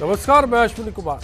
नमस्कार, मैं अश्विनी कुमार।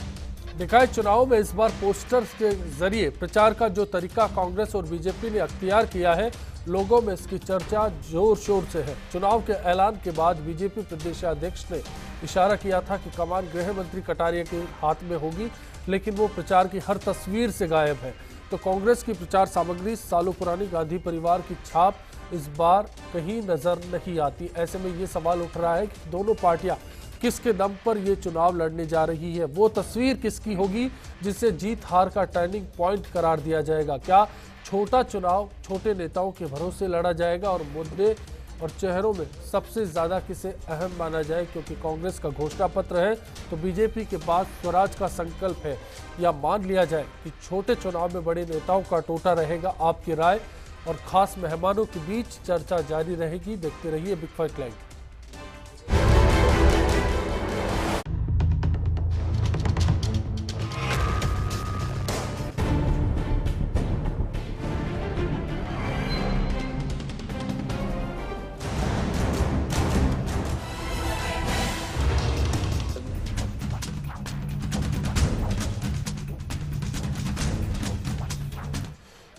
निकाय चुनाव में इस बार पोस्टर्स के जरिए प्रचार का जो तरीका कांग्रेस और बीजेपी ने अख्तियार किया है, लोगों में इसकी चर्चा जोर शोर से है। चुनाव के ऐलान के बाद बीजेपी प्रदेशाध्यक्ष ने इशारा किया था कि कमान गृह मंत्री कटारिया के हाथ में होगी, लेकिन वो प्रचार की हर तस्वीर से गायब है। तो कांग्रेस की प्रचार सामग्री, सालों पुरानी गांधी परिवार की छाप इस बार कहीं नजर नहीं आती। ऐसे में ये सवाल उठ रहा है कि दोनों पार्टियां किसके दम पर ये चुनाव लड़ने जा रही है। वो तस्वीर किसकी होगी जिसे जीत हार का टर्निंग पॉइंट करार दिया जाएगा? क्या छोटा चुनाव छोटे नेताओं के भरोसे लड़ा जाएगा और मुद्दे और चेहरों में सबसे ज्यादा किसे अहम माना जाए? क्योंकि कांग्रेस का घोषणा पत्र है तो बीजेपी के पास स्वराज का संकल्प है, या मान लिया जाए कि छोटे चुनाव में बड़े नेताओं का टोटा रहेगा? आपकी राय और खास मेहमानों के बीच चर्चा जारी रहेगी। देखते रहिए big fight live.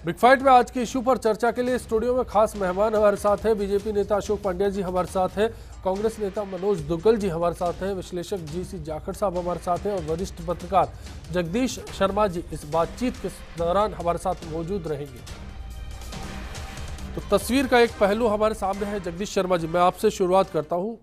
Big fight में आज के इशू पर चर्चा के लिए स्टूडियो में खास मेहमान हमारे साथ है। बीजेपी नेता अशोक पांड्या जी हमारे साथ है, कांग्रेस नेता मनोज दुग्गल जी हमारे साथ हैं, विश्लेषक जीसी जाखड़ साहब हमारे साथ हैं और वरिष्ठ पत्रकार जगदीश शर्मा जी इस बातचीत के दौरान हमारे साथ मौजूद रहेंगे। तो तस्वीर का एक पहलू हमारे सामने है। जगदीश शर्मा जी, मैं आपसे शुरुआत करता हूँ।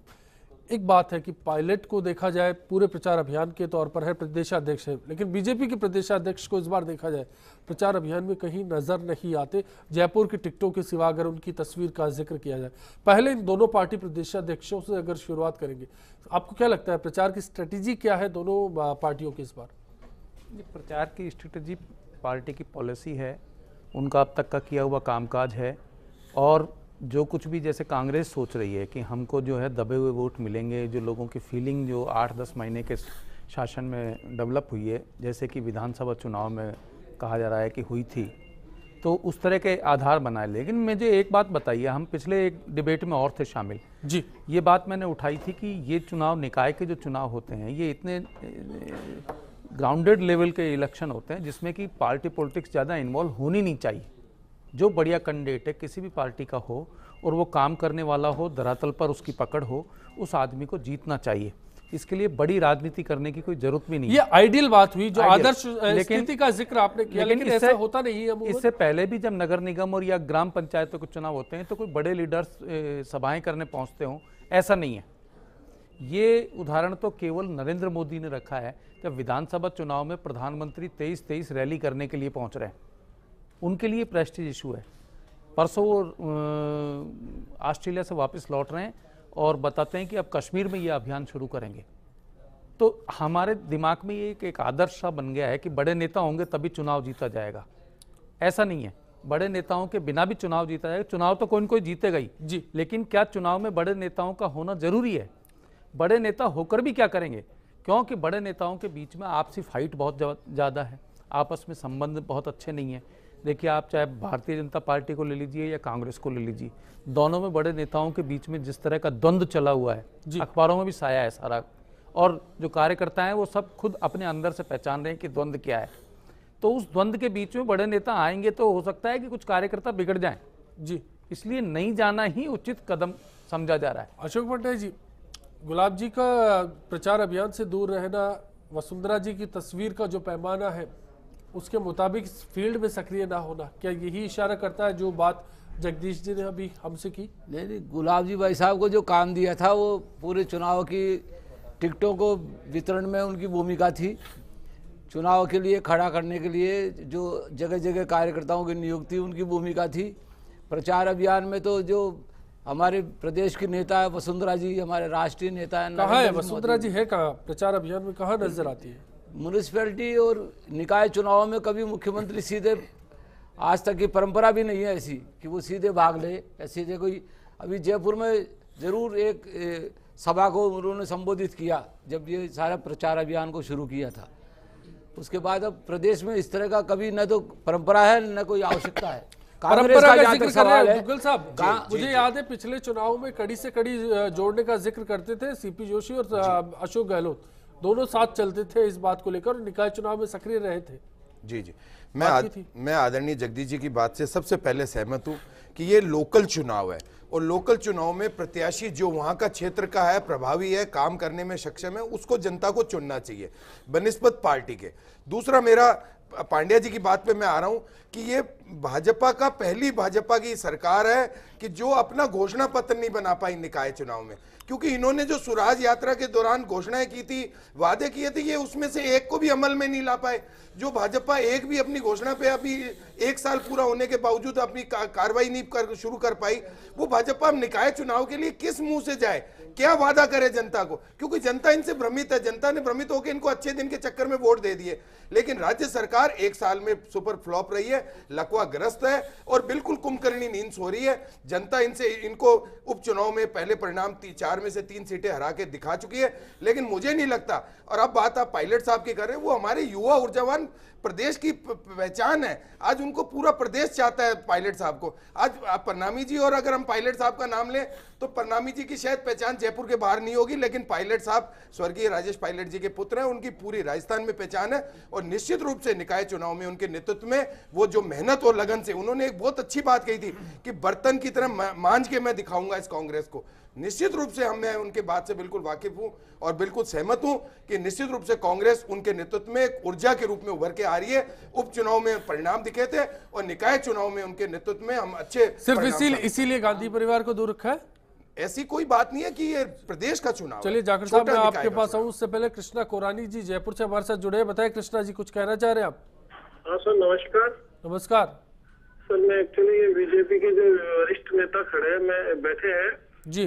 एक बात है कि पायलट को देखा जाए पूरे प्रचार अभियान के तौर पर है प्रदेशाध्यक्ष है, लेकिन बीजेपी के प्रदेशाध्यक्ष को इस बार देखा जाए प्रचार अभियान में कहीं नजर नहीं आते। जयपुर की टिकटों के सिवा अगर उनकी तस्वीर का जिक्र किया जाए, पहले इन दोनों पार्टी प्रदेशाध्यक्षों से अगर शुरुआत करेंगे, आपको क्या लगता है प्रचार की स्ट्रेटेजी क्या है दोनों पार्टियों की इस बार? प्रचार की स्ट्रेटेजी पार्टी की पॉलिसी है, उनका अब तक का किया हुआ कामकाज है, और जो कुछ भी जैसे कांग्रेस सोच रही है कि हमको जो है दबे हुए वोट मिलेंगे, जो लोगों की फीलिंग जो 8-10 महीने के शासन में डेवलप हुई है, जैसे कि विधानसभा चुनाव में कहा जा रहा है कि हुई थी, तो उस तरह के आधार बनाए। लेकिन मुझे एक बात बताइए, हम पिछले एक डिबेट में और थे शामिल जी, ये बात मैंने उठाई थी कि ये चुनाव, निकाय के जो चुनाव होते हैं, ये इतने ग्राउंडेड लेवल के इलेक्शन होते हैं जिसमें कि पार्टी पॉलिटिक्स ज़्यादा इन्वॉल्व होनी नहीं चाहिए। जो बढ़िया कैंडिडेट है किसी भी पार्टी का हो और वो काम करने वाला हो, धरातल पर उसकी पकड़ हो, उस आदमी को जीतना चाहिए। इसके लिए बड़ी राजनीति करने की कोई जरूरत भी नहीं। ये आइडियल बात हुई जो आदर्श स्थिति का जिक्र आपने किया, लेकिन ऐसा होता नहीं है। इससे पहले भी जब नगर निगम और या ग्राम पंचायतों के चुनाव होते हैं तो कोई बड़े लीडर्स सभाएं करने पहुंचते हों, ऐसा नहीं है। ये उदाहरण तो केवल नरेंद्र मोदी ने रखा है जब विधानसभा चुनाव में प्रधानमंत्री 23 रैली करने के लिए पहुंच रहे हैं, उनके लिए प्रेस्टीज इशू है। परसों वो ऑस्ट्रेलिया से वापस लौट रहे हैं और बताते हैं कि अब कश्मीर में ये अभियान शुरू करेंगे। तो हमारे दिमाग में ये एक आदर्श सा बन गया है कि बड़े नेता होंगे तभी चुनाव जीता जाएगा। ऐसा नहीं है, बड़े नेताओं के बिना भी चुनाव जीता जाएगा। चुनाव तो कोई न कोई जीतेगा ही जी, लेकिन क्या चुनाव में बड़े नेताओं का होना जरूरी है? बड़े नेता होकर भी क्या करेंगे? क्योंकि बड़े नेताओं के बीच में आपसी फाइट बहुत ज़्यादा है, आपस में संबंध बहुत अच्छे नहीं है। देखिए, आप चाहे भारतीय जनता पार्टी को ले लीजिए या कांग्रेस को ले लीजिए, दोनों में बड़े नेताओं के बीच में जिस तरह का द्वंद्व चला हुआ है, अखबारों में भी साया है सारा, और जो कार्यकर्ता हैं वो सब खुद अपने अंदर से पहचान रहे हैं कि द्वंद्व क्या है। तो उस द्वंद्व के बीच में बड़े नेता आएंगे तो हो सकता है कि कुछ कार्यकर्ता बिगड़ जाएं जी, इसलिए नहीं जाना ही उचित कदम समझा जा रहा है। अशोक पांड्या जी, गुलाब जी का प्रचार अभियान से दूर रहना, वसुंधरा जी की तस्वीर का जो पैमाना है उसके मुताबिक फील्ड में सक्रिय ना होना, क्या यही इशारा करता है जो बात जगदीश जी ने अभी हमसे की? नहीं, गुलाब जी भाई साहब को जो काम दिया था वो पूरे चुनाव की टिकटों को वितरण में उनकी भूमिका थी। चुनाव के लिए खड़ा करने के लिए जो जगह जगह कार्यकर्ताओं की नियुक्ति उनकी भूमिका थी। प्रचार अभियान में तो जो हमारे प्रदेश की नेता है वसुंधरा जी, हमारे राष्ट्रीय नेता है। कहाँ है वसुंधरा जी? है कहाँ प्रचार अभियान में, कहाँ नजर आती है? म्यूनिसिपैलिटी और निकाय चुनाव में कभी मुख्यमंत्री सीधे, आज तक की परंपरा भी नहीं है ऐसी कि वो सीधे भाग ले या सीधे कोई। अभी जयपुर में जरूर एक सभा को उन्होंने संबोधित किया जब ये सारा प्रचार अभियान को शुरू किया था। उसके बाद अब प्रदेश में इस तरह का कभी न तो परंपरा है न कोई आवश्यकता है। कांग्रेस का जिक्र सवाल है दुग्गल साहब, मुझे याद है पिछले चुनाव में कड़ी से कड़ी जोड़ने का जिक्र करते थे सीपी जोशी और अशोक गहलोत। दोनों साथ चलते थे इस बात को लेकर और निकाय चुनाव में सक्रिय रहे थे। जी जी, बात की थी। मैं आदरणीय जगदीश जी की बात से सबसे पहले सहमत हूँ कि ये लोकल चुनाव है और लोकल चुनाव में प्रत्याशी जो वहाँ का क्षेत्र का है, प्रभावी है, काम करने में सक्षम है, उसको जनता को चुनना चाहिए बनिस्बत पार्टी के। दूसरा, मेरा पांड्या जी की बात पे मैं आ रहा हूं कि ये भाजपा का पहली भाजपा की सरकार है कि जो अपना घोषणा पत्र नहीं बना पाई निकाय चुनाव में, क्योंकि इन्होंने जो स्वराज यात्रा के दौरान घोषणाएं की थी, वादे किए थे, ये उसमें से एक को भी अमल में नहीं ला पाए। जो भाजपा एक भी अपनी घोषणा पे अभी 1 साल पूरा होने के बावजूद अपनी कार्रवाई नहीं शुरू कर पाई, वो भाजपा निकाय चुनाव के लिए किस मुंह से जाए, क्या वादा करे जनता को, क्योंकि जनता इनसे भ्रमित है। जनता ने भ्रमित होकर इनको अच्छे दिन के चक्कर में वोट दे दिए, लेकिन राज्य सरकार 1 साल में सुपर फ्लॉप रही है, लकवाग्रस्त है और बिल्कुल कुंभकर्णी नींद सो रही है। जनता इनको उपचुनाव में पहले परिणाम 4 में से 3 सीटें हरा के दिखा चुकी है, लेकिन मुझे नहीं लगता। और अब बात आप पायलट साहब की कर रहे हैं, वो हमारे युवा ऊर्जावान प्रदेश की पहचान है। आज उनको पूरा प्रदेश चाहता है पायलट साहब को। आज परनामी जी, और अगर हम पायलट साहब का नाम लें तो परनामी जी की शायद पहचान जयपुर के बाहर नहीं होगी, लेकिन पायलट साहब स्वर्गीय राजेश पायलट जी के पुत्र हैं, उनकी पूरी राजस्थान में पहचान है। और निश्चित रूप से निकाय चुनाव में उनके नेतृत्व में वो जो मेहनत और लगन से, उन्होंने एक बहुत अच्छी बात कही थी कि बर्तन की तरह मांझ के मैं दिखाऊंगा इस कांग्रेस को। निश्चित रूप से मैं उनके बात से बिल्कुल वाकिफ हूं और बिल्कुल सहमत हूं कि निश्चित रूप से कांग्रेस उनके नेतृत्व में एक ऊर्जा के रूप में उभर के आ रही है। उपचुनाव में परिणाम दिखे थे और निकाय चुनाव में उनके नेतृत्व में हम अच्छे सिर्फ इसीलिए गांधी परिवार को दूर रखा है, ऐसी कोई बात नहीं है कि ये प्रदेश का चुनाव। चलिए जाखड़ साहब, मैं आपके पास आऊं, उससे पहले कृष्णा कोरानी जी जयपुर से हमारे साथ जुड़े हैं। बताएं कृष्णा जी, कुछ कहना चाह रहे हैं आप? हाँ सर, नमस्कार। नमस्कार सर, मैं एक्चुअली ये बीजेपी के जो वरिष्ठ नेता खड़े हैं, मैं बैठे हैं जी,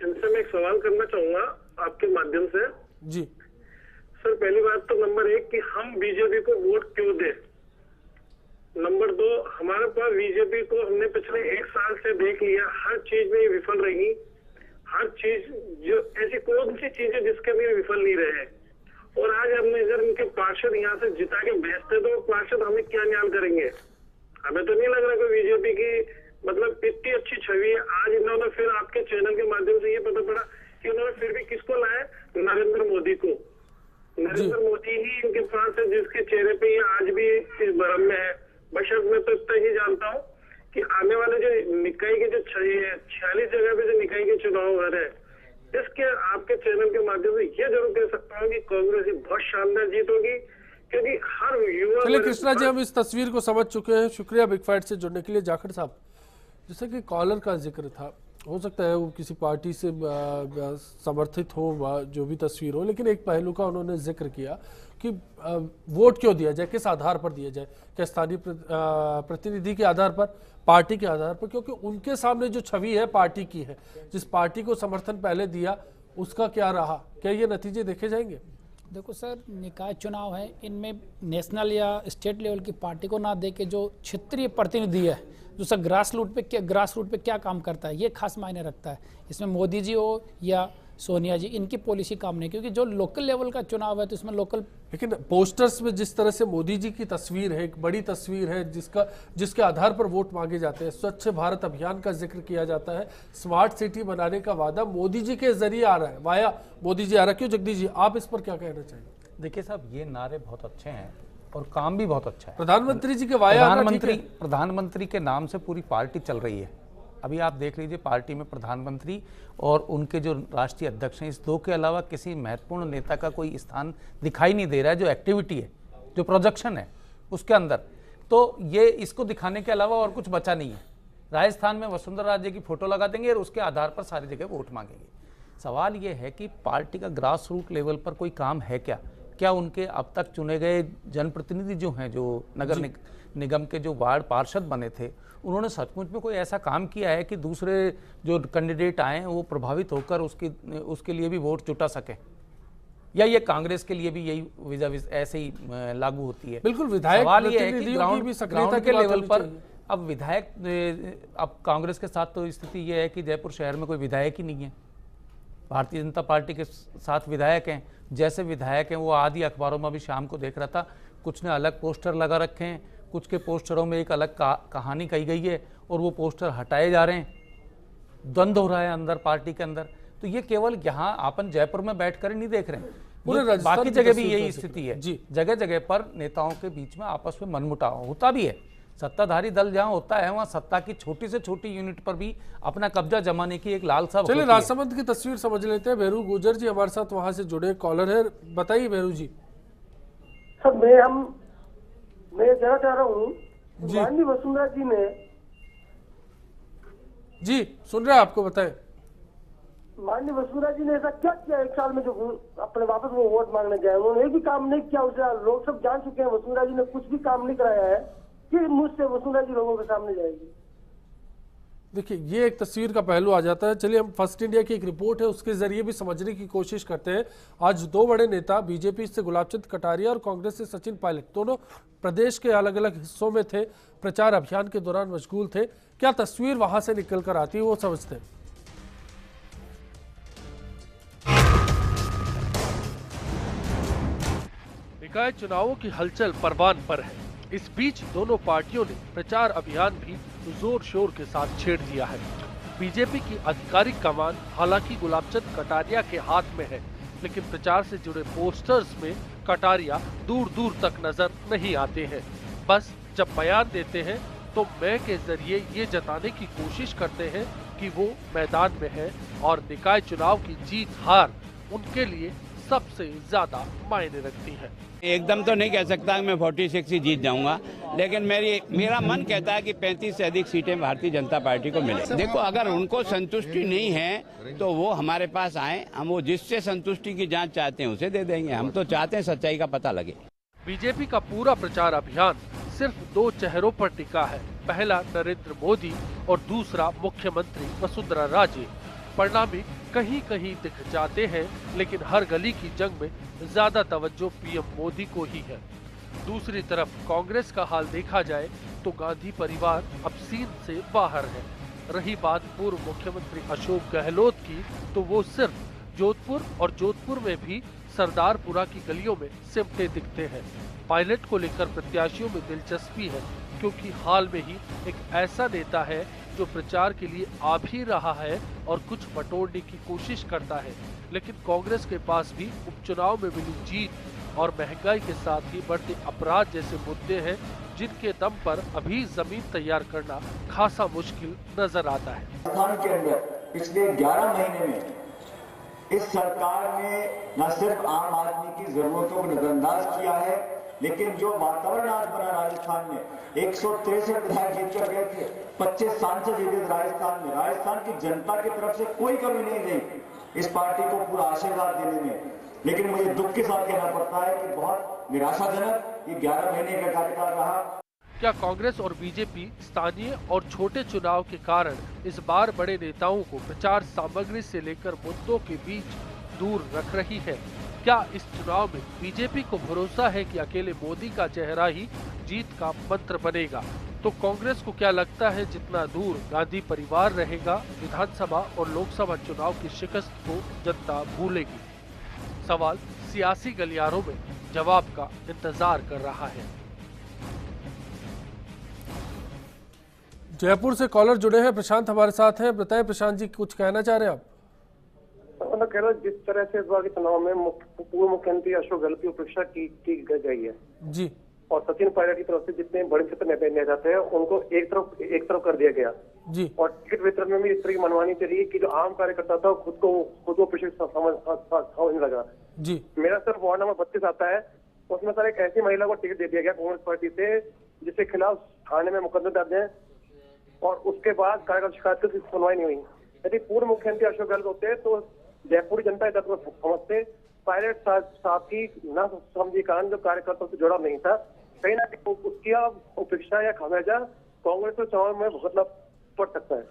इनसे मैं एक सवाल करना चाहूंगा आपके माध्यम से। जी सर, पहली बात तो नंबर 1 कि हम बीजेपी को वोट क्यों दें। नंबर 2, हमारे पास बीजेपी को हमने पिछले 1 साल से देख लिया, हर चीज में ये विफल रही। हर चीज, जो ऐसी कौन सी चीज है जिसके भी विफल नहीं रहे। और आज हमने अगर इनके पार्षद यहाँ से जिता के भेजते तो पार्षद हमें क्या न्याय करेंगे। हमें तो नहीं लग रहा कि बीजेपी की मतलब इतनी अच्छी छवि है। आज इन्होंने फिर आपके चैनल के माध्यम से ये पता पड़ा कि उन्होंने फिर भी किसको लाया, नरेंद्र मोदी को। नरेंद्र मोदी ही इनके पास है जिसके चेहरे पे ये आज भी इस भरम में है। बशर्त मैं तो इतना ही जानता हूँ कि आने वाले जो निकाय के जो 46 जगह पे जो निकाय के चुनाव हो रहे हैं, इसके आपके चैनल के माध्यम से ये जरूर कह सकता हूँ कि कांग्रेस की बहुत शानदार जीत होगी, क्योंकि हर युवा। चलिए कृष्णा जी, हम इस तस्वीर को समझ चुके हैं। शुक्रिया बिग फाइट से जुड़ने के लिए। जाखड़ साहब, जैसे कि कॉलर का जिक्र था, हो सकता है वो किसी पार्टी से समर्थित हो, जो भी तस्वीर हो, लेकिन एक पहलू का उन्होंने जिक्र किया कि वोट क्यों दिया जाए, किस आधार पर दिया जाए, क्या स्थानीय प्रतिनिधि के आधार पर, पार्टी के आधार पर, क्योंकि उनके सामने जो छवि है पार्टी की है। जिस पार्टी को समर्थन पहले दिया उसका क्या रहा, क्या ये नतीजे देखे जाएंगे? देखो सर, निकाय चुनाव है, इनमें नेशनल या स्टेट लेवल की पार्टी को ना दे के जो क्षेत्रीय प्रतिनिधि है, जो सर ग्रास रूट पे क्या काम करता है, ये खास मायने रखता है। इसमें मोदी जी हो या सोनिया जी, इनकी पॉलिसी काम नहीं, क्योंकि जो लोकल लेवल का चुनाव है तो इसमें लोकल। लेकिन पोस्टर्स में जिस तरह से मोदी जी की तस्वीर है, एक बड़ी तस्वीर है जिसके आधार पर वोट मांगे जाते हैं, स्वच्छ भारत अभियान का जिक्र किया जाता है, स्मार्ट सिटी बनाने का वादा मोदी जी के जरिए आ रहा है, वाया मोदी जी आ रहा है। क्यों जगदीश जी, आप इस पर क्या कहना चाहेंगे? देखिए साहब, ये नारे बहुत अच्छे हैं और काम भी बहुत अच्छा है। प्रधानमंत्री जी के वाया, प्रधानमंत्री के नाम से पूरी पार्टी चल रही है। अभी आप देख लीजिए, पार्टी में प्रधानमंत्री और उनके जो राष्ट्रीय अध्यक्ष हैं, इस दो के अलावा किसी महत्वपूर्ण नेता का कोई स्थान दिखाई नहीं दे रहा है। जो एक्टिविटी है, जो प्रोजेक्शन है उसके अंदर, तो ये इसको दिखाने के अलावा और कुछ बचा नहीं है। राजस्थान में वसुंधरा राजे की फोटो लगा देंगे और उसके आधार पर सारी जगह वोट मांगेंगे। सवाल ये है कि पार्टी का ग्रास रूट लेवल पर कोई काम है क्या उनके अब तक चुने गए जनप्रतिनिधि जो हैं, जो नगर निगम के जो वार्ड पार्षद बने थे, उन्होंने सचमुच में कोई ऐसा काम किया है कि दूसरे जो कैंडिडेट आए वो प्रभावित होकर उसके लिए भी वोट जुटा सके, या ये कांग्रेस के लिए भी यही ऐसे ही लागू होती है? बिल्कुल, विधायक सवाल ये है कि ग्राउंड के लेवल पर अब विधायक, अब कांग्रेस के साथ तो स्थिति ये है कि जयपुर शहर में कोई विधायक ही नहीं है। भारतीय जनता पार्टी के साथ विधायक हैं, जैसे विधायक हैं वो आदि अखबारों में भी शाम को देख रहा था, कुछ ने अलग पोस्टर लगा रखे हैं, कुछ के पोस्टरों में एक अलग कहानी कही गई है और वो पोस्टर हटाए जा रहे हैं। द्वंद्व हो रहा है अंदर पार्टी के अंदर। तो ये केवल यहाँ अपन जयपुर में बैठकर ही नहीं देख रहे हैं, पूरे राजस्थान बाकी की जगह भी तस्वीर का यही जिक्र। स्थिति है जी। जगह जगह पर नेताओं के बीच में आपस में मनमुटाव होता भी है। सत्ताधारी दल जहां होता है वहां सत्ता की छोटी से छोटी यूनिट पर भी अपना कब्जा जमाने की एक लालसा चलिए होती है। राजसमंद की तस्वीर समझ लेते हैं। भैरू गुजर जी हमारे साथ वहां से जुड़े कॉलर है, बताइए भैरू जी। सर मैं कहना चाह रहा हूँ, माननीय वसुंधरा जी ने जी सुन रहे हैं आपको, बताएं। माननीय वसुंधरा जी ने ऐसा क्या किया 1 साल में जो अपने वापस वो वोट मांगने गए? उन्होंने एक भी काम नहीं किया। उसे लोग सब जान चुके हैं वसुंधरा जी ने कुछ भी काम नहीं कराया है। कि मुझसे वसुंधरा जी लोगों के सामने जाएगी? देखिए ये एक तस्वीर का पहलू आ जाता है। चलिए हम फर्स्ट इंडिया की एक रिपोर्ट है उसके जरिए भी समझने की कोशिश करते हैं। आज 2 बड़े नेता बीजेपी से गुलाबचंद कटारिया और कांग्रेस से सचिन पायलट दोनों प्रदेश के अलग अलग हिस्सों में थे, प्रचार अभियान के दौरान मशगूल थे। क्या तस्वीर वहां से निकल कर आती है वो समझते हैं। निकाय चुनावों की हलचल परवान पर है। इस बीच दोनों पार्टियों ने प्रचार अभियान भी जोर शोर के साथ छेड़ दिया है। बीजेपी की आधिकारिक कमान हालांकि गुलाबचंद कटारिया के हाथ में है, लेकिन प्रचार से जुड़े पोस्टर्स में कटारिया दूर दूर तक नजर नहीं आते हैं। बस जब बयान देते हैं तो मैं के जरिए ये जताने की कोशिश करते हैं कि वो मैदान में है और निकाय चुनाव की जीत हार उनके लिए सबसे ज्यादा मायने रखती है। एकदम तो नहीं कह सकता कि मैं 46 ही जीत जाऊंगा, लेकिन मेरा मन कहता है कि 35 से अधिक सीटें भारतीय जनता पार्टी को मिले। देखो, अगर उनको संतुष्टि नहीं है तो वो हमारे पास आए, हम वो जिससे संतुष्टि की जांच चाहते हैं उसे दे देंगे। हम तो चाहते हैं सच्चाई का पता लगे। बीजेपी का पूरा प्रचार अभियान सिर्फ 2 चेहरों पर टिका है। पहला नरेंद्र मोदी और दूसरा मुख्यमंत्री वसुंधरा राजे। परिणामी कहीं कहीं दिख जाते हैं, लेकिन हर गली की जंग में ज्यादा तवज्जो पीएम मोदी को ही है। दूसरी तरफ कांग्रेस का हाल देखा जाए तो गांधी परिवार अब सीन से बाहर है। रही बात पूर्व मुख्यमंत्री अशोक गहलोत की, तो वो सिर्फ जोधपुर और जोधपुर में भी सरदारपुरा की गलियों में सिमटे दिखते हैं। पायलट को लेकर प्रत्याशियों में दिलचस्पी है, क्योंकि हाल में ही एक ऐसा नेता है जो प्रचार के लिए आ भी रहा है और कुछ बटोरने की कोशिश करता है। लेकिन कांग्रेस के पास भी उपचुनाव में मिली जीत और महंगाई के साथ ही बढ़ते अपराध जैसे मुद्दे हैं, जिनके दम पर अभी जमीन तैयार करना खासा मुश्किल नजर आता है। राजस्थान के अंदर पिछले 11 महीने में इस सरकार ने न सिर्फ आम आदमी की जरूरतों को नजरअंदाज किया है, लेकिन जो वातावरण आज बना राजस्थान में, 163 विधायक जीत कर गए थे, 25 सांसद जीते राजस्थान में। राजस्थान की जनता की तरफ से कोई कमी नहीं रही इस पार्टी को पूरा आशीर्वाद देने में। लेकिन मुझे दुख के साथ कहना पड़ता है कि बहुत निराशाजनक ये 11 महीने का कार्यकाल रहा। क्या कांग्रेस और बीजेपी स्थानीय और छोटे चुनाव के कारण इस बार बड़े नेताओं को प्रचार सामग्री से लेकर मुद्दों के बीच दूर रख रही है? क्या इस चुनाव में बीजेपी को भरोसा है कि अकेले मोदी का चेहरा ही जीत का मंत्र बनेगा? तो कांग्रेस को क्या लगता है जितना दूर गांधी परिवार रहेगा, विधानसभा और लोकसभा चुनाव की शिकस्त को जनता भूलेगी? सवाल सियासी गलियारों में जवाब का इंतजार कर रहा है। जयपुर से कॉलर जुड़े हैं, प्रशांत हमारे साथ हैं। बताएं प्रशांत जी, कुछ कहना चाह रहे हैं आप? मैं कह रहा हूँ, जिस तरह से इस बार के चुनाव में पूर्व मुख्यमंत्री अशोक गहलोत की उपेक्षा की गई है जी, और सचिन पायलट की तरफ से जितने बड़े क्षेत्र नेता जाते हैं उनको एक तरफ कर दिया गया जी, और टिकट वितरण में भी इस तरह की मनमानी चली कि जो आम कार्यकर्ता था खुद को उपेक्षित समझने लगा जी। मेरा सिर्फ वार्ड नंबर 32 आता है, उसमें सर एक ऐसी महिला को टिकट दे दिया गया कांग्रेस पार्टी से, जिसके खिलाफ थाने में मुकदमे दर्ज है और उसके बाद कार्यकर्ता शिकायत की सुनवाई नहीं हुई। यदि पूर्व मुख्यमंत्री अशोक गहलोत होते तो जयपुर जनता इतना समझते, पायलट साहब की न समझी कारण जो कार्यकर्ताओं से जुड़ा नहीं था, कहीं ना कहीं उसकी उपेक्षा या खामियाजा कांग्रेस के चुनाव में भुगतना पड़ सकता है।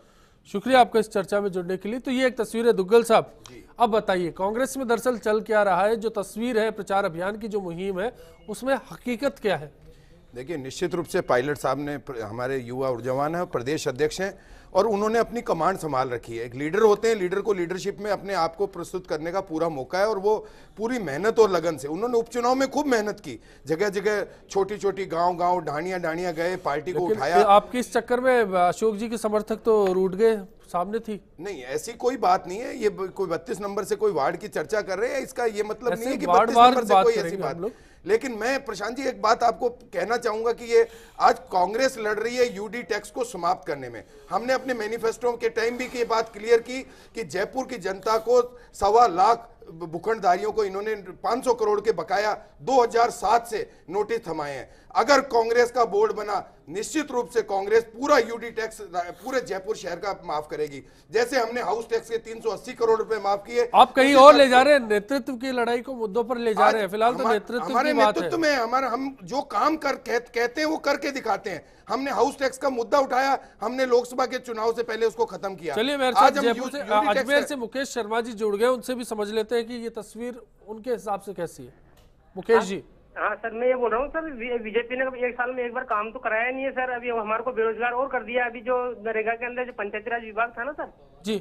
शुक्रिया आपका इस चर्चा में जुड़ने के लिए। तो ये एक तस्वीर है दुग्गल साहब, अब बताइए कांग्रेस में दरअसल चल क्या रहा है? जो तस्वीर है प्रचार अभियान की, जो मुहिम है, उसमें हकीकत क्या है? देखिए, निश्चित रूप से पायलट साहब ने हमारे युवा ऊर्जावान हैं, प्रदेश अध्यक्ष हैं और उन्होंने अपनी कमांड संभाल रखी है। एक लीडर होते हैं, लीडर को लीडरशिप में अपने आप को प्रस्तुत करने का पूरा मौका है और वो पूरी मेहनत और लगन से उन्होंने उपचुनाव में खूब मेहनत की, जगह जगह छोटी छोटी गांव ढाणियां गए, पार्टी को उठाया। आपके इस चक्कर में अशोक जी के समर्थक तो रूठ गए, सामने थी। नहीं, ऐसी कोई बात नहीं है। ये कोई 32 नंबर से कोई वार्ड की चर्चा कर रहे हैं, इसका ये मतलब नहीं है कि 32 नंबर से कोई ऐसी बात। लेकिन मैं प्रशांत जी एक बात आपको कहना चाहूंगा कि ये आज कांग्रेस लड़ रही है यूडी टैक्स को समाप्त करने में। हमने अपने मैनिफेस्टो के टाइम भी ये बात क्लियर की कि जयपुर की जनता को 1.25 लाख भूखंडधारियों को इन्होंने 500 करोड़ के बकाया 2007 से नोटिस थमाए हैं। अगर कांग्रेस का बोर्ड बना, निश्चित रूप से कांग्रेस पूरा यूडी टैक्स पूरे जयपुर शहर का माफ करेगी। जैसे हमने हाउस टैक्स के 380 करोड़ रुपए माफ किए। आप कहीं और ले जा रहे हैं, नेतृत्व की लड़ाई को मुद्दों पर ले जा रहे हैं। फिलहाल तो नेतृत्व हमारे की बात नेतृत्व में हम जो काम कहते हैं वो करके दिखाते हैं। हमने हाउस टैक्स का मुद्दा उठाया, हमने लोकसभा के चुनाव से पहले उसको खत्म किया। चलिए मेरे साथ जयपुर से अजमेर से मुकेश शर्मा जी जुड़ गए, उनसे भी समझ लेते हैं कि ये तस्वीर उनके हिसाब से कैसी है। मुकेश जी। हाँ सर, मैं ये बोल रहा हूँ सर, बीजेपी ने एक साल में एक बार काम तो कराया नहीं है सर। अभी हमारे को बेरोजगार और कर दिया। अभी जो नरेगा के अंदर जो पंचायती राज विभाग था ना सर जी,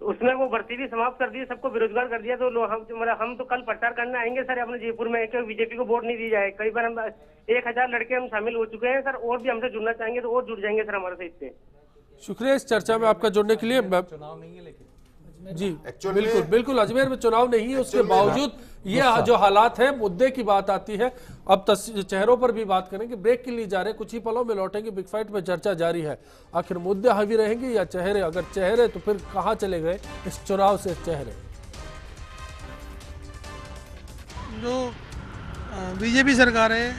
उसमें वो भर्ती भी समाप्त कर दी, सबको बेरोजगार कर दिया। तो हम तो कल प्रचार करने आएंगे सर अपने जयपुर में कि बीजेपी को वोट नहीं दी जाए। कई बार हम 1000 लड़के हम शामिल हो चुके हैं सर, और भी हमसे जुड़ना चाहेंगे तो और जुड़ जाएंगे सर हमारे से। इससे शुक्रिया इस चर्चा में आपका जुड़ने के लिए। चुनाव नहीं है लेकिन जी बिल्कुल बिल्कुल, अजमेर में चुनाव नहीं है, उसके बावजूद ये जो हालात है, मुद्दे की बात आती है। अब चेहरों पर भी बात करेंगे, ब्रेक के लिए जा रहे हैं, कुछ ही पलों में लौटेंगे। बिग फाइट में चर्चा जारी है, आखिर मुद्दे हावी रहेंगे या चेहरे? अगर चेहरे तो फिर कहां चले गए इस चुनाव से चेहरे? जो बीजेपी सरकार है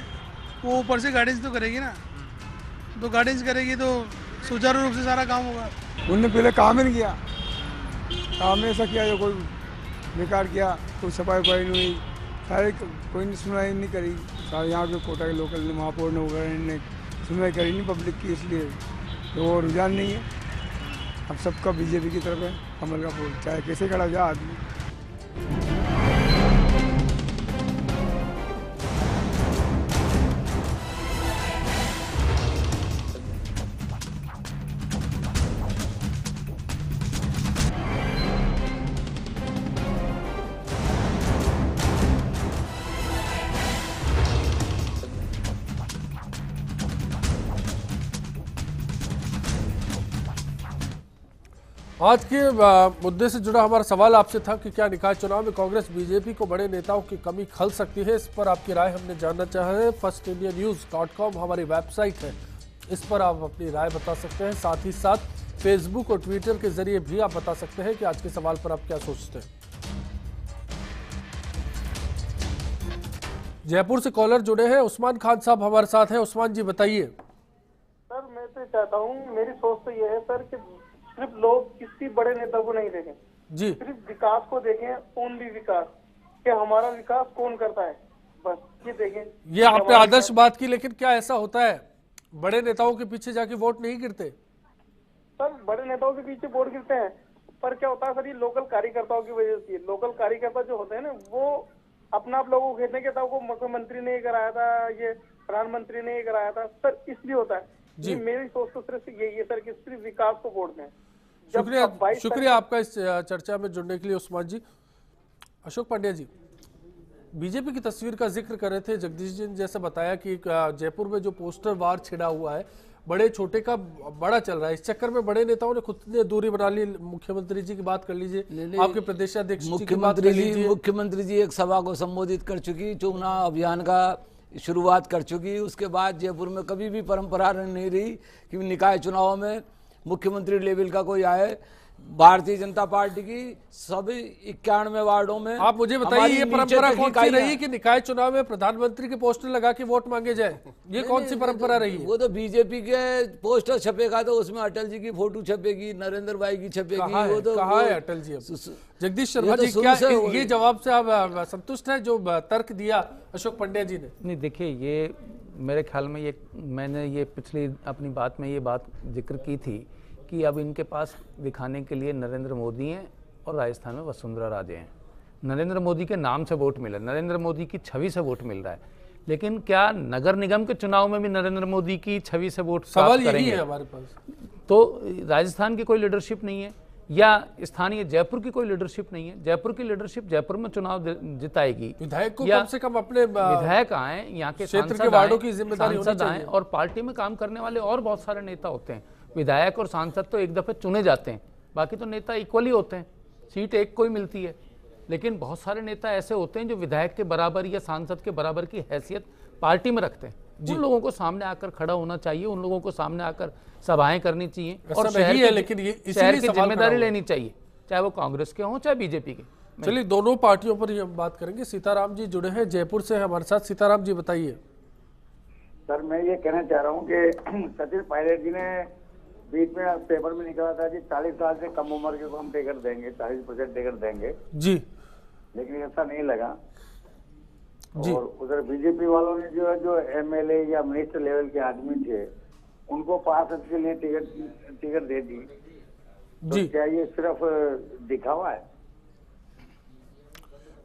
वो ऊपर से गाइडेंस तो करेगी ना, तो गाइडेंस करेगी तो सुचारू रूप से सारा काम होगा। उनने पहले काम ही नहीं किया, काम में ऐसा किया जो कोई बेकार किया, कोई सफाई नहीं हुई, सारे कोई ने सुनवाई नहीं करी। सारे यहाँ के कोटा के लोकल ने, महापौर ने वगैरह ने सुनवाई करी नहीं पब्लिक की, इसलिए तो वो रुझान नहीं है। अब सबका बीजेपी की तरफ है, कमल का फूल, चाहे कैसे खड़ा जाए आदमी। आज के मुद्दे से जुड़ा हमारा सवाल आपसे था कि क्या निकाय चुनाव में कांग्रेस बीजेपी को बड़े नेताओं की कमी खल सकती है? इस पर आपकी राय हमने जानना चाह रहे हैं। firstindianews.com हमारी वेबसाइट है, इस पर आप अपनी राय बता सकते हैं। साथ ही साथ फेसबुक और ट्विटर के जरिए भी आप बता सकते हैं कि आज के सवाल पर आप क्या सोचते हैं। जयपुर से कॉलर जुड़े हैं, उस्मान खान साहब हमारे साथ हैं। उस्मान जी बताइए। सर मैं तो चाहता हूँ, मेरी सोच तो ये है सर कि सिर्फ लोग किसी बड़े नेता को नहीं देखें जी, सिर्फ विकास को देखें, ओनली विकास, कि हमारा विकास कौन करता है, बस ये देखें। ये आपने आदर्श बात की, लेकिन क्या ऐसा होता है बड़े नेताओं के पीछे जाके वोट नहीं गिरते? सर बड़े नेताओं के पीछे वोट गिरते हैं, पर क्या होता है सर, ये लोकल कार्यकर्ताओं की वजह से। लोकल कार्यकर्ता जो होते हैं ना, वो अपना आप लोगों को खेलने के था, वो मुख्यमंत्री ने कराया था, ये प्रधानमंत्री ने कराया था सर, इसलिए होता है जी। मेरी सोच तो सिर्फ यही है सर कि सिर्फ विकास को वोट दें। शुक्रिया आपका इस चर्चा में जुड़ने के लिए उस्मान जी। अशोक पांड्या जी, बीजेपी की तस्वीर का जिक्र कर रहे थे, जगदीश जी ने जैसे बताया कि जयपुर में जो पोस्टर वार छिड़ा हुआ है, बड़े छोटे का बड़ा चल रहा है। इस चक्कर में बड़े नेताओं ने खुद ने दूरी बना ली। मुख्यमंत्री जी की बात कर लीजिए, आपके प्रदेशाध्यक्ष मुख्यमंत्री जी एक सभा को संबोधित कर चुकी, चुनाव अभियान का शुरुआत कर चुकी। उसके बाद जयपुर में कभी भी परंपरा नहीं रही कि निकाय चुनाव में मुख्यमंत्री लेवल का कोई आए। भारतीय जनता पार्टी की सभी 91 वार्डों में आप मुझे बताइए, ये परंपरा कौन सी रही कि निकाय चुनाव में प्रधानमंत्री के पोस्टर लगा के वोट मांगे जाए? ये कौन सी परंपरा रही है? वो तो बीजेपी के पोस्टर छपेगा तो उसमें अटल जी की फोटो छपेगी, नरेंद्र भाई की छपेगी। वो तो कहाँ है अटल जी? जगदीश शर्मा जी, क्या ये जवाब से आप संतुष्ट है जो तर्क दिया अशोक पांड्या जी ने? नहीं, देखिए, ये मेरे ख्याल में मैंने ये पिछली अपनी बात में ये बात जिक्र की थी कि अब इनके पास दिखाने के लिए नरेंद्र मोदी हैं और राजस्थान में वसुंधरा राजे हैं। नरेंद्र मोदी के नाम से वोट मिला, नरेंद्र मोदी की छवि से वोट मिल रहा है, लेकिन क्या नगर निगम के चुनाव में भी नरेंद्र मोदी की छवि से वोट सवाल प्राप्त यही करेंगे? है हमारे पास। तो राजस्थान की कोई लीडरशिप नहीं है, या स्थानीय जयपुर की कोई लीडरशिप नहीं है। जयपुर की लीडरशिप जयपुर में चुनाव जिताएगी। विधायक को या कम से कम अपने विधायक आए, यहाँ के क्षेत्र के वार्डों की जिम्मेदारी होनी सांसद आए, चाहिए। और पार्टी में काम करने वाले और बहुत सारे नेता होते हैं। विधायक और सांसद तो एक दफे चुने जाते हैं, बाकी तो नेता इक्वली होते हैं, सीट एक को ही मिलती है। लेकिन बहुत सारे नेता ऐसे होते हैं जो विधायक के बराबर या सांसद के बराबर की हैसियत पार्टी में रखते हैं। उन लोगों को सामने आकर खड़ा होना चाहिए, उन लोगों को सामने आकर सभाएं करनी चाहिए और शहर की जिम्मेदारी लेनी चाहिए, चाहे वो कांग्रेस के हों चाहे बीजेपी के। चलिए, दोनों पार्टियों पर ही हम बात करेंगे। सीताराम जी जुड़े हैं जयपुर से हमारे साथ। सीताराम जी बताइए। सर, मैं ये कहना चाह रहा हूँ कि सचिन पायलट जी ने बीच में पेपर में निकला था कि 40 साल से कम उम्र के को हम टिकट देंगे, 40% टिकट देंगे जी, लेकिन ऐसा नहीं लगा जी। और उधर बीजेपी वालों ने जो एमएलए या मिनिस्टर लेवल के आदमी थे उनको पार्षद के लिए टिकट दे दी। तो क्या ये सिर्फ दिखावा है?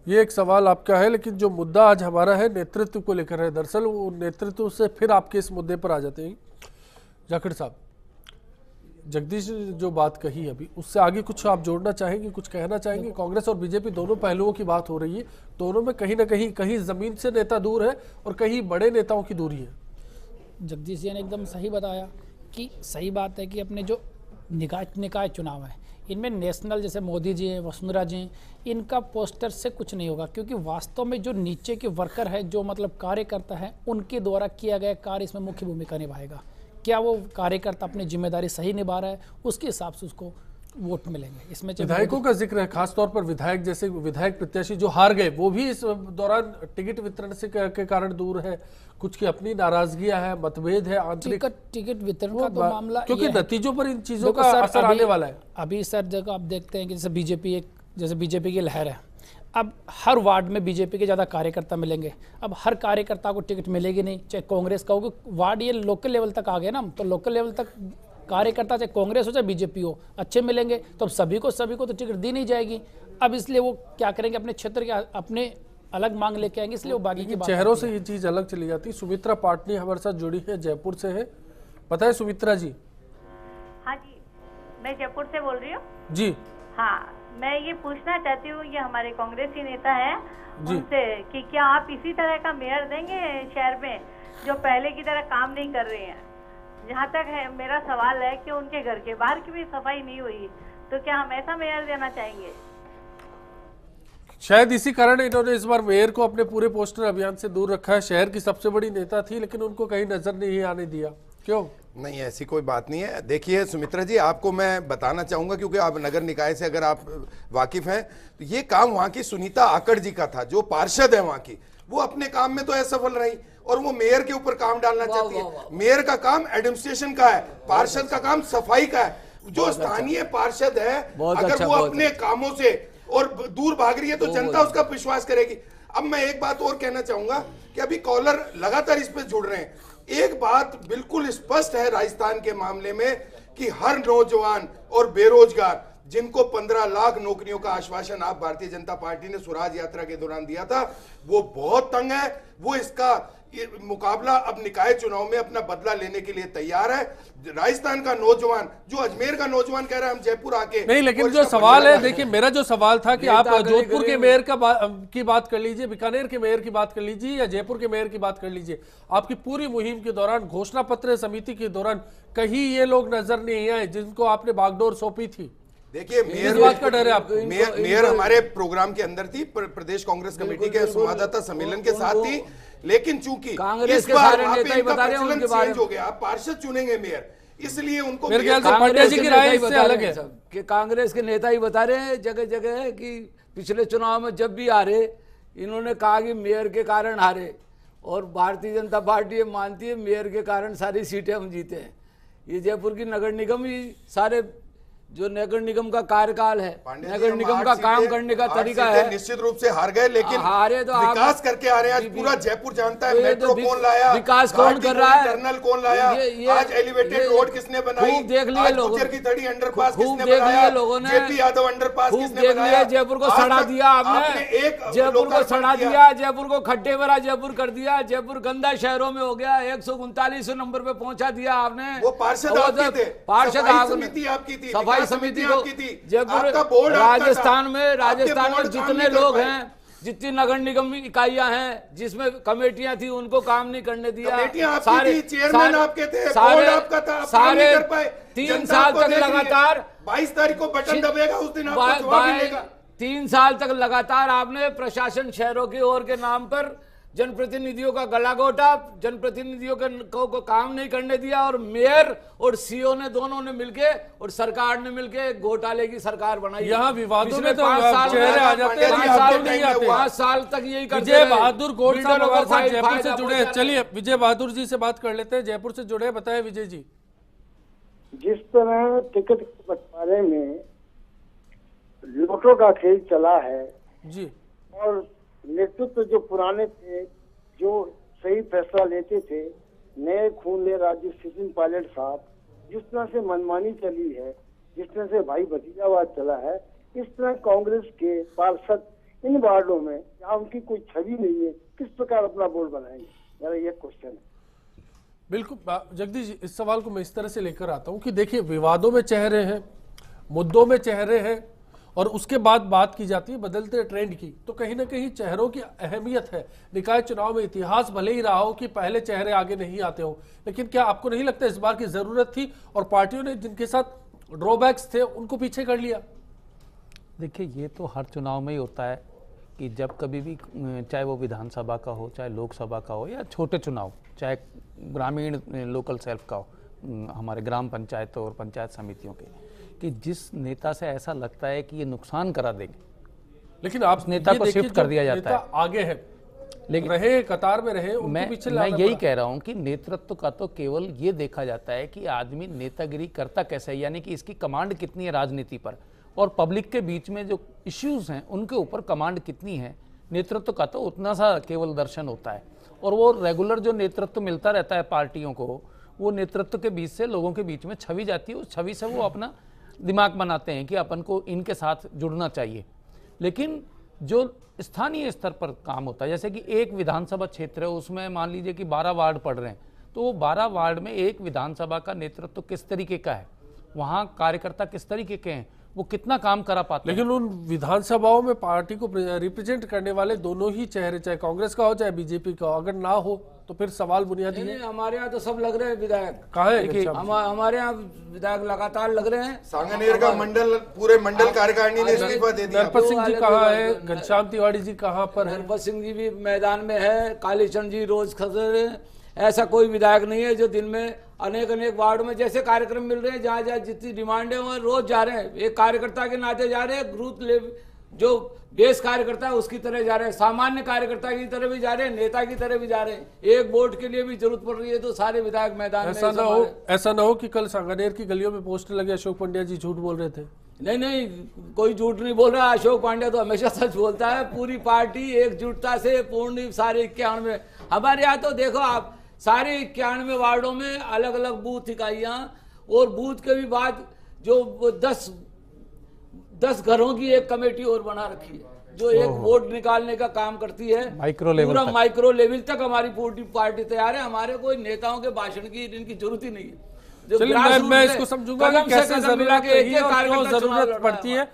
ये एक सवाल आपका है, लेकिन जो मुद्दा आज हमारा है नेतृत्व को लेकर है। दरअसल वो नेतृत्व से फिर आपके इस मुद्दे पर आ जाते हैं। जाखड़ साहब, जगदीश ने जो बात कही अभी, उससे आगे कुछ आप जोड़ना चाहेंगे, कुछ कहना चाहेंगे? कांग्रेस और बीजेपी दोनों पहलुओं की बात हो रही है, दोनों में कहीं ना कहीं जमीन से नेता दूर है और कहीं बड़े नेताओं की दूरी है। जगदीश जी ने एकदम सही बताया कि सही बात है कि अपने जो निकाय चुनाव है इनमें नेशनल, जैसे मोदी जी हैं, वसुंधरा जी हैं, इनका पोस्टर से कुछ नहीं होगा, क्योंकि वास्तव में जो नीचे के वर्कर है, जो मतलब कार्यकर्ता है, उनके द्वारा किया गया कार्य इसमें मुख्य भूमिका निभाएगा। क्या वो कार्यकर्ता अपनी जिम्मेदारी सही निभा रहा है, उसके हिसाब से उसको वोट मिलेंगे। इसमें विधायकों का जिक्र है, खासतौर पर विधायक, जैसे विधायक प्रत्याशी जो हार गए वो भी इस दौरान टिकट वितरण से के कारण दूर है, कुछ की अपनी नाराजगियां है, मतभेद है आंतरिक। टिकट वितरण का तो मामला, क्योंकि नतीजों पर इन चीजों का असर आने वाला है। अभी सर जगह आप देखते हैं कि जैसे बीजेपी की लहर है, अब हर वार्ड में बीजेपी के ज़्यादा कार्यकर्ता मिलेंगे। अब हर कार्यकर्ता को टिकट मिलेगी नहीं, चाहे कांग्रेस का हो, वार्ड ये लोकल लेवल तक आ गए ना, तो लोकल लेवल तक कार्यकर्ता चाहे कांग्रेस हो चाहे बीजेपी हो अच्छे मिलेंगे, तो अब सभी को तो टिकट दी नहीं जाएगी। अब इसलिए वो क्या करेंगे, अपने क्षेत्र के अपने अलग मांग लेके आएंगे, इसलिए वो बाकी की चेहरों से ये चीज अलग चली जाती। सुमित्रा पाटनी हमारे साथ जुड़ी है, जयपुर से है। पता है सुमित्रा जी? हाँ जी, मैं जयपुर से बोल रही हूँ जी। हाँ, मैं ये पूछना चाहती हूँ, ये हमारे कांग्रेसी नेता हैं उनसे कि क्या आप इसी तरह का मेयर देंगे शहर में जो पहले की तरह काम नहीं कर रहे हैं? जहाँ तक है मेरा सवाल है कि उनके घर के बाहर की भी सफाई नहीं हुई, तो क्या हम ऐसा मेयर देना चाहेंगे? शायद इसी कारण इन्होंने इस बार मेयर को अपने पूरे पोस्टर अभियान से दूर रखा है। शहर की सबसे बड़ी नेता थी, लेकिन उनको कहीं नजर नहीं आने दिया। क्यों? नहीं, ऐसी कोई बात नहीं है। देखिए सुमित्रा जी, आपको मैं बताना चाहूंगा, क्योंकि आप नगर निकाय से अगर आप वाकिफ हैं, तो ये काम वहां की सुनीता आकड़ जी का था, जो पार्षद है वहां की। वो अपने काम में तो असफल रही और वो मेयर के ऊपर काम डालना चाहती है। मेयर का काम एडमिनिस्ट्रेशन का है, पार्षद का काम सफाई का है। जो स्थानीय पार्षद है, अगर वो अपने कामों से और दूर भाग रही है, तो जनता उसका विश्वास करेगी। अब मैं एक बात और कहना चाहूंगा कि अभी कॉलर लगातार इस पे जुड़ रहे हैं। एक बात बिल्कुल स्पष्ट है राजस्थान के मामले में कि हर नौजवान और बेरोजगार जिनको 15 लाख नौकरियों का आश्वासन आप भारतीय जनता पार्टी ने स्वराज यात्रा के दौरान दिया था, वो बहुत तंग है। वो इसका मुकाबला अब निकाय चुनाव में अपना बदला लेने के लिए तैयार है। राजस्थान का नौजवान, जो अजमेर का नौजवान कह रहा है हम जयपुर आके नहीं, लेकिन जो सवाल है, देखिए मेरा जो सवाल था कि आप जोधपुर के मेयर की बात कर लीजिए, बीकानेर के मेयर की बात कर लीजिए या जयपुर के मेयर की बात कर लीजिए, आपकी पूरी मुहिम के दौरान, घोषणा पत्र समिति के दौरान कहीं ये लोग नजर नहीं आए जिनको आपने बागडोर सौंपी थी। देखिए, मेयर बात का डर है आपको? मेयर हमारे प्रोग्राम के अंदर थी, प्रदेश कांग्रेस कमेटी के संवाददाता सम्मेलन के साथ थी, लेकिन चूंकि कांग्रेस के सारे नेता ही बता रहे हैं उनके बारे में, हो गया, पार्षद चुनेंगे मेयर, इसलिए उनको मेरे ख्याल से पांड्या जी की राय इससे अलग है कि कांग्रेस के नेता ही बता रहे हैं जगह जगह कि पिछले चुनाव में जब भी हारे, इन्होंने कहा कि मेयर के कारण हारे, और भारतीय जनता पार्टी मानती है मेयर के कारण सारी सीटें हम जीते हैं। ये जयपुर की नगर निगम ही सारे जो नगर निगम का कार्यकाल है, नगर निगम का काम करने का तरीका है। निश्चित रूप से हार गए, लेकिन हारे तो विकास करके आ रहे हैं। आज पूरा जयपुर जानता है मेट्रो कौन लाया, विकास कौन कर रहा है, टनल कौन लाया, आज एलिवेटेड रोड किसने बनाई, देख लिया लोगों ने, की थड़ी अंडरपास किसने देख बनाया, लिया लोगों ने, जेपी यादव अंडरपास किसने बनाया। जयपुर को सड़ा दिया आपने, जयपुर को सड़ा दिया, जयपुर को खड्डे भरा जयपुर कर दिया, जयपुर गंदा शहरों में हो गया, 139 नंबर पे पहुंचा दिया आपने। वो पार्षद समिति आपकी थी, सफाई समिति आपकी थी। जयपुर राजस्थान में जितने लोग हैं, जितनी नगर निगम इकाइयां हैं जिसमें कमेटियां थी, उनको काम नहीं करने दिया। सारे चेयरमैन आपके थे, बोर्ड आपका था, सारे 3 साल तक लगातार 22 तारीख को बटन दबेगा उस दिन आपको जवाब मिलेगा। 3 साल तक लगातार आपने प्रशासन शहरों की ओर के नाम पर जनप्रतिनिधियों का गला घोटा, जनप्रतिनिधियों को काम नहीं करने दिया, और मेयर और सीओ ने दोनों ने मिलके और सरकार ने मिलके घोटाले की सरकार बनाई। यहाँ विवादों में तो 5 चेहरे आ जाते हैं, 5 साल तक यही करते विजय बहादुर गोड साहब हमारे साथ जयपुर से जुड़े हैं। चलिए विजय बहादुर जी से बात कर लेते हैं, जयपुर से जुड़े। बताएं विजय जी। जिस तरह टिकट बंटवारे में लोटो का खेल चला है जी, और नेतृत्व जो पुराने थे, जो सही फैसला लेते थे, नए खून ले राज्य सचिन पायलट साहब, जिस तरह से मनमानी चली है, जिस तरह से भाई भतीजावाद चला है, इस तरह कांग्रेस के पार्षद इन वार्डों में जहाँ उनकी कोई छवि नहीं है, किस प्रकार अपना बोर्ड बनाएंगे? मेरा ये क्वेश्चन है। बिल्कुल जगदीश जी, इस सवाल को मैं इस तरह से लेकर आता हूँ कि देखिए, विवादों में चेहरे हैं, मुद्दों में चेहरे हैं, और उसके बाद बात की जाती है बदलते ट्रेंड की, तो कहीं ना कहीं चेहरों की अहमियत है। निकाय चुनाव में इतिहास भले ही रहा हो कि पहले चेहरे आगे नहीं आते हो, लेकिन क्या आपको नहीं लगता इस बार की जरूरत थी और पार्टियों ने जिनके साथ ड्रॉबैक्स थे उनको पीछे कर लिया? देखिए, ये तो हर चुनाव में ही होता है कि जब कभी भी, चाहे वो विधानसभा का हो, चाहे लोकसभा का हो, या छोटे चुनाव, चाहे ग्रामीण लोकल सेल्फ का हो, हमारे ग्राम पंचायतों और पंचायत समितियों के, कि जिस नेता से ऐसा लगता है कि ये नुकसान करा देंगे, लेकिन आप नेता को शिफ्ट कर दिया जाता है। आगे है, लेकिन रहे कतार में रहे, मैं यही कह रहा हूं कि नेतृत्व का तो केवल ये देखा जाता है कि आदमी नेतागिरी करता कैसे है, यानी कि इसकी कमांड कितनी है राजनीति पर, और पब्लिक के बीच में जो इश्यूज हैं उनके ऊपर कमांड कितनी है। नेतृत्व का तो उतना सा केवल दर्शन होता है, और वो रेगुलर जो नेतृत्व मिलता रहता है पार्टियों को, वो नेतृत्व के बीच से लोगों के बीच में छवि जाती है, उस छवि से वो अपना दिमाग बनाते हैं कि अपन को इनके साथ जुड़ना चाहिए। लेकिन जो स्थानीय स्तर पर काम होता है, जैसे कि एक विधानसभा क्षेत्र है, उसमें मान लीजिए कि 12 वार्ड पड़ रहे हैं, तो वो 12 वार्ड में एक विधानसभा का नेतृत्व किस तरीके का है, वहाँ कार्यकर्ता किस तरीके के हैं, वो कितना काम करा पाते हैं। लेकिन उन विधानसभाओं में पार्टी को रिप्रेजेंट करने वाले दोनों ही चेहरे, चाहे कांग्रेस का हो चाहे बीजेपी का हो, अगर ना हो तो फिर सवाल बुनियादी है। हमारे यहाँ तो सब लग रहे हैं विधायक। कहाँ है? हमारे यहाँ विधायक लगातार लग रहे हैं। सांगनेर का मंडल, पूरे मंडल कार्यकारिणी ने इस्तीफा दे दिया। नरपत सिंह जी कहाँ है? घनश्याम तिवारी जी कहाँ पर है? नरपत सिंह जी भी मैदान में है, कालीचंद जी रोज खड़े हैं। ऐसा कोई विधायक नहीं है जो दिन में अनेक वार्ड में जैसे कार्यक्रम मिल रहे हैं, जहाँ जहाँ जितनी डिमांड है वहाँ रोज जा रहे हैं, एक कार्यकर्ता के नाते जा रहे हैं, ग्रुप लेवल जो बेस कार्यकर्ता है उसकी तरह जा रहे हैं, सामान्य कार्यकर्ता की तरह भी जा रहे हैं, नेता की तरह भी जा रहे हैं। एक वोट के लिए भी जरूरत पड़ रही है तो सारे विधायक मैदान में। ऐसा ना हो कि कल सांगनेर की गलियों में पोस्टर लगे अशोक पांड्या जी झूठ बोल रहे थे। नहीं, कोई झूठ नहीं बोल रहा। अशोक पांड्या तो हमेशा सच बोलता है। पूरी पार्टी एकजुटता से पूर्ण सारे 91 हमारे यहाँ तो देखो आप, सारे 91 वार्डों में अलग अलग बूथ इकाइयाँ, और बूथ के भी बाद जो 10 घरों की एक कमेटी और बना रखी है जो एक वोट निकालने का काम करती है। पूरा माइक्रो लेवल तक हमारी पूरी पार्टी तैयार है। हमारे कोई नेताओं के भाषण की इनकी जरूरत ही नहीं है। मैं इसको समझूंगा कि कैसे जरूरत पड़ती है।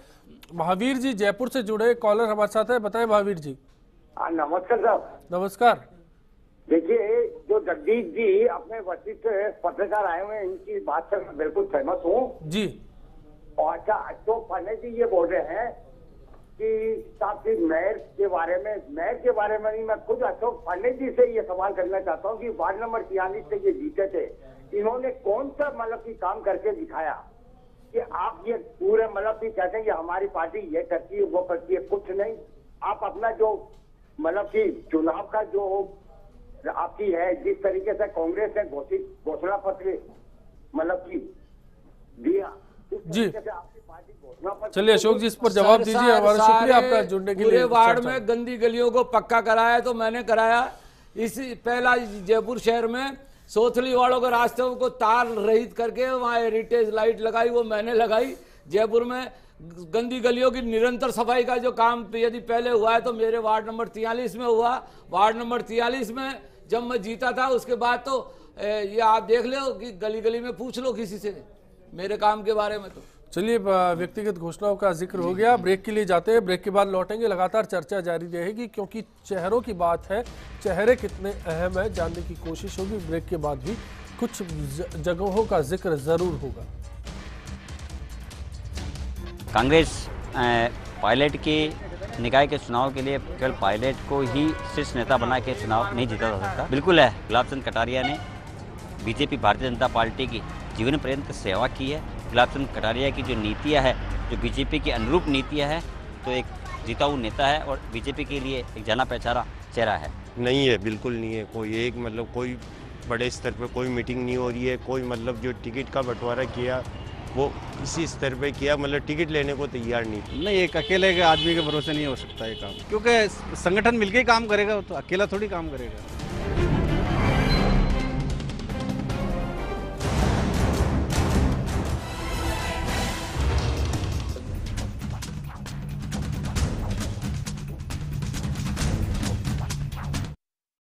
महावीर जी जयपुर से जुड़े कॉलर हमारे साथ है, बताएं महावीर जी। नमस्कार साहब। नमस्कार। देखिए, जो जगदीश जी अपने वरिष्ठ पत्रकार आए हुए हैं, इनकी बात से मैं बिल्कुल सहमत हूँ जी। और अच्छा, अशोक पांडे जी ये बोल रहे हैं कि साहब मेयर के बारे में नहीं, मैं खुद अशोक पांडे जी से ये सवाल करना चाहता हूँ कि वार्ड नंबर 43 से ये जीते थे, इन्होंने कौन सा मतलब की काम करके दिखाया कि आप ये पूरे मतलब की कहते हैं कि हमारी पार्टी ये करती है वो करती है? कुछ नहीं। आप अपना जो मतलब की चुनाव का जो आपकी है, जिस तरीके से कांग्रेस ने घोषणा पत्र मतलब की दिया, उस जी चलिए अशोक जी इस पर जवाब दीजिए। हमारा शुक्रिया आपका जुड़ने के लिए। पूरे वार्ड में गंदी गलियों को पक्का कराया तो मैंने कराया। इसी पहला जयपुर शहर में सोथली वालों के रास्तों को तार रहित करके वहाँ हेरिटेज लाइट लगाई, वो मैंने लगाई। जयपुर में गंदी गलियों की निरंतर सफाई का जो काम यदि पहले हुआ है तो मेरे वार्ड नंबर 43 में हुआ। वार्ड नंबर 43 में जब मैं जीता था उसके बाद तो ये आप देख लो कि गली गली में पूछ लो किसी से मेरे काम के बारे में। तो चलिए व्यक्तिगत घोषणाओं का जिक्र हो गया, ब्रेक के लिए जाते हैं। ब्रेक के बाद लौटेंगे। लगातार चर्चा जारी रहेगी क्योंकि चेहरों की बात है, चेहरे कितने अहम है जानने की कोशिश होगी। ब्रेक के बाद भी कुछ जगहों का जिक्र जरूर होगा। कांग्रेस पायलट के निकाय के चुनाव के लिए केवल पायलट को ही शीर्ष नेता बना के चुनाव नहीं जीता जा सकता। बिल्कुल है, गुलाब चंद कटारिया ने बीजेपी भारतीय जनता पार्टी की जीवन पर्यंत सेवा की है। गुलाब चंद कटारिया की जो नीतियाँ है, जो बीजेपी की अनुरूप नीतियाँ है, तो एक जीता हुआ नेता है और बीजेपी के लिए एक जाना पहचाना चेहरा है। नहीं है, बिल्कुल नहीं है। कोई एक मतलब कोई बड़े स्तर पे कोई मीटिंग नहीं हो रही है। कोई मतलब जो टिकट का बंटवारा किया वो इसी स्तर पे किया, मतलब टिकट लेने को तैयार नहीं। एक अकेले के आदमी के भरोसे नहीं हो सकता ये काम, क्योंकि संगठन मिलके ही काम करेगा, तो अकेला थोड़ी काम करेगा।